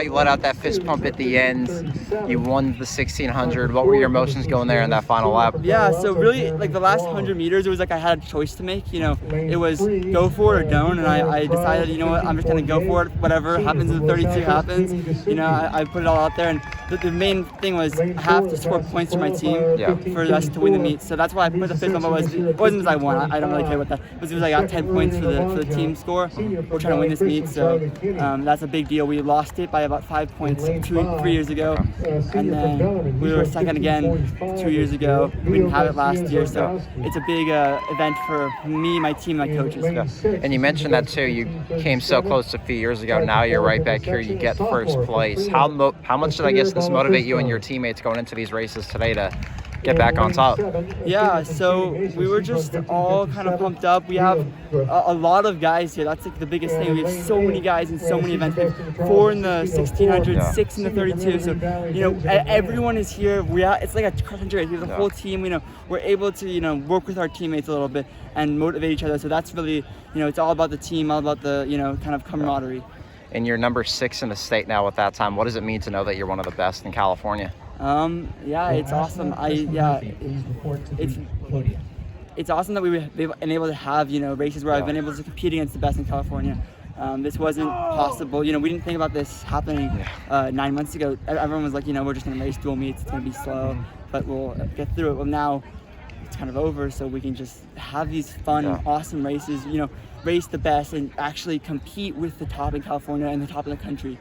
you let out that fist pump at the end. You won the 1600. What were your emotions going there in that final lap? Yeah, so really, like the last 100 meters, it was like I had a choice to make. You know, it was go for it or don't, and I decided, you know what, I'm just gonna go for it. Whatever happens in the 32 happens. You know, I put it all out there, and the main thing was I have to score points for my team for us to win the meet. So that's why I put the fifth number. It wasn't as I won. I don't really care about that. It was I got 10 points for the team score. We're trying to win this meet, so that's a big deal. We lost it by about 5 points 3 years ago, and then we were second again 2 years ago. We didn't have it last year, so it's a big event for me, my team, my coaches. And you mentioned that too. You came so close a few years ago. Now you're right back here. You get first place. How much did, I guess, this motivate you and your teammates going into these races today to get back on top? Yeah, so we were just all kind of pumped up. We have a lot of guys here. That's like the biggest thing. We have so many guys in so many events. We have 4 in the 1600, 6 in the 32. So, you know, everyone is here. It's like a cross-country race. We have the whole team. You know, we're able to, you know, work with our teammates a little bit and motivate each other. So that's really, you know, it's all about the team, all about the, you know, kind of camaraderie. And you're number 6 in the state now at that time. What does it mean to know that you're one of the best in California? Yeah, it's awesome. It's awesome that we've been able to have, you know, races where I've been able to compete against the best in California. This wasn't possible. You know, we didn't think about this happening 9 months ago. Everyone was like, you know, we're just going to race dual meets. It's going to be slow, but we'll get through it. Well, now it's kind of over, so we can just have these fun, awesome races, you know, race the best and actually compete with the top in California and the top in the country.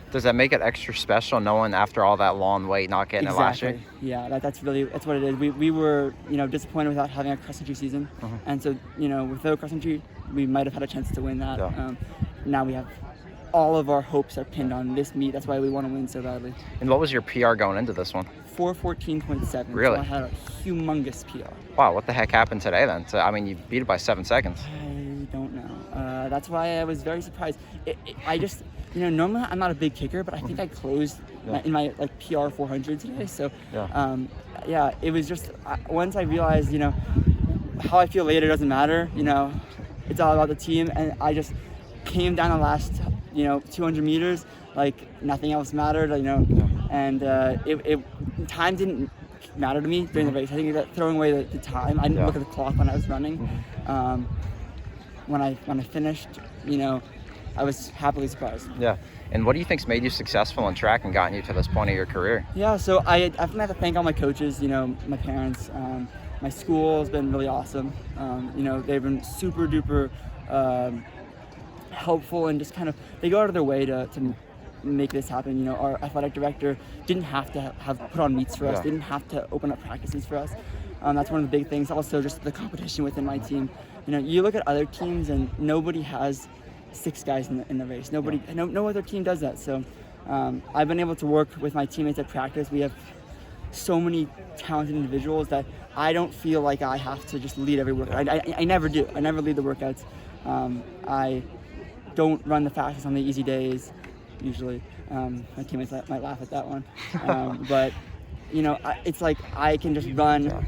Does that make it extra special knowing after all that long wait not getting it last year? Yeah, that's what it is. We were, you know, disappointed without having a cross-country season. And so, you know, without cross-country, we might have had a chance to win that. Now we have all of our hopes are pinned on this meet. That's why we want to win so badly. And what was your PR going into this one? 4:14.7. Really? So I had a humongous PR. Wow, what the heck happened today then? So, I mean, you beat it by 7 seconds. I don't know. That's why I was very surprised. I just, you know, normally I'm not a big kicker, but I think I closed in my like PR 400 today. So, it was just once I realized, you know, how I feel later doesn't matter. You know, it's all about the team, and I just came down the last, you know, 200 meters like nothing else mattered. You know, and time didn't matter to me during the race. I think that throwing away the time, I didn't look at the clock when I was running. When I finished, you know, I was happily surprised. Yeah. And what do you think's made you successful in track and gotten you to this point of your career? Yeah, so I definitely have to thank all my coaches, you know, my parents. My school has been really awesome. You know, they've been super duper helpful and just kind of, they go out of their way to make this happen. You know, our athletic director didn't have to have put on meets for us, didn't have to open up practices for us. That's one of the big things. Also, just the competition within my team. You know, you look at other teams and nobody has 6 guys in the race. No other team does that. So I've been able to work with my teammates at practice. We have so many talented individuals that I don't feel like I have to just lead every workout. I never do. I never lead the workouts. I don't run the fastest on the easy days, usually. My teammates might laugh at that one. But, you know, it's like I can just run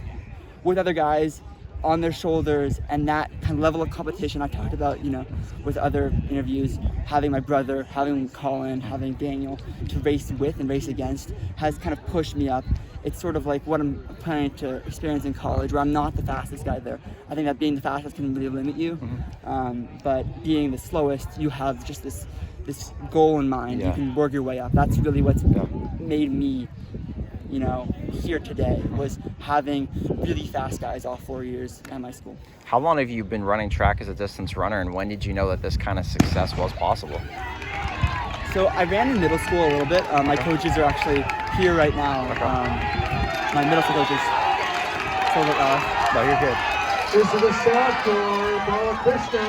with other guys on their shoulders, and that kind of level of competition I talked about, you know, with other interviews, having my brother, having Colin, having Daniel to race with and race against has kind of pushed me up. It's sort of like what I'm planning to experience in college, where I'm not the fastest guy there. I think that being the fastest can really limit you, but being the slowest, you have just this goal in mind. You can work your way up. That's really what's made me, you know, here today, was having really fast guys all 4 years at my school. How long have you been running track as a distance runner, and when did you know that this kind of success was possible? So I ran in middle school a little bit. My coaches are actually here right now. My middle school coaches. So no, you're good. This is a shot for Balakrishna.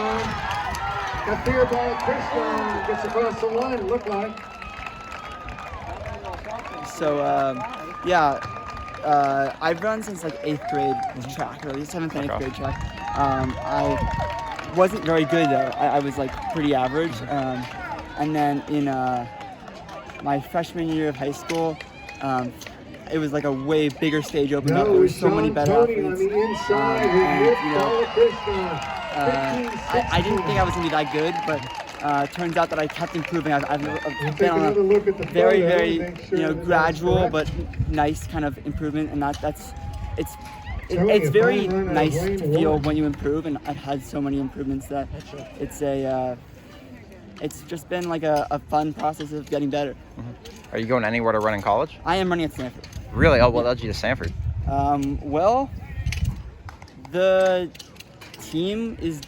Kafir Balakrishna gets across the line, it looked like. So, I've run since like 8th grade track, or at least 7th and 8th grade track. I wasn't very good though. I was like pretty average. And then in my freshman year of high school, it was like a way bigger stage opened up. There were so many better athletes. And, you know, I didn't think I was going to be that good, but turns out that I kept improving. I've been on a very gradual but nice kind of improvement, and it's very nice to feel when you improve. And I've had so many improvements that it's just been like a fun process of getting better. Are you going anywhere to run in college? I am running at Stanford. Really? Oh, what led you to Stanford? Well, the team is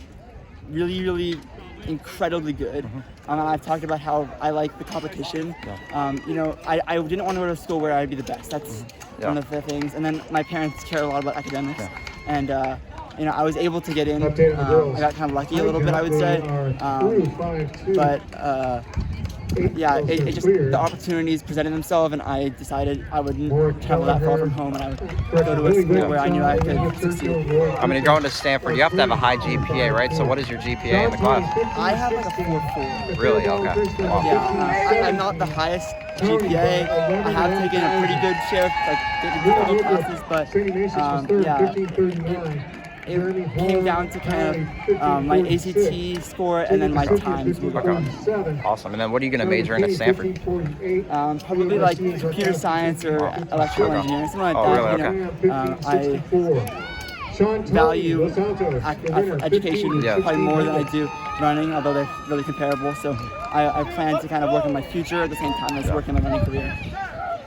really incredibly good. I've talked about how I like the competition. I didn't want to go to a school where I'd be the best. That's one of the things. And then my parents care a lot about academics, and I was able to get in. I got kind of lucky a little bit, I would say. It just the opportunities presented themselves, and I decided I wouldn't travel that far from home, and I would go to a school where I knew I could succeed. I mean, you're going to Stanford. You have to have a high GPA, right? So what is your GPA in the class? I have like a 4.4. Really? Okay. Wow. Yeah, I'm not the highest GPA. I have taken a pretty good share of classes, but it came down to kind of my ACT score and then my times. Okay. Awesome. And then what are you going to major in at Stanford? Probably like computer science or electrical engineering, something like that. I value education probably more than I do running, although they're really comparable. So I plan to kind of work on my future at the same time as working on my running career.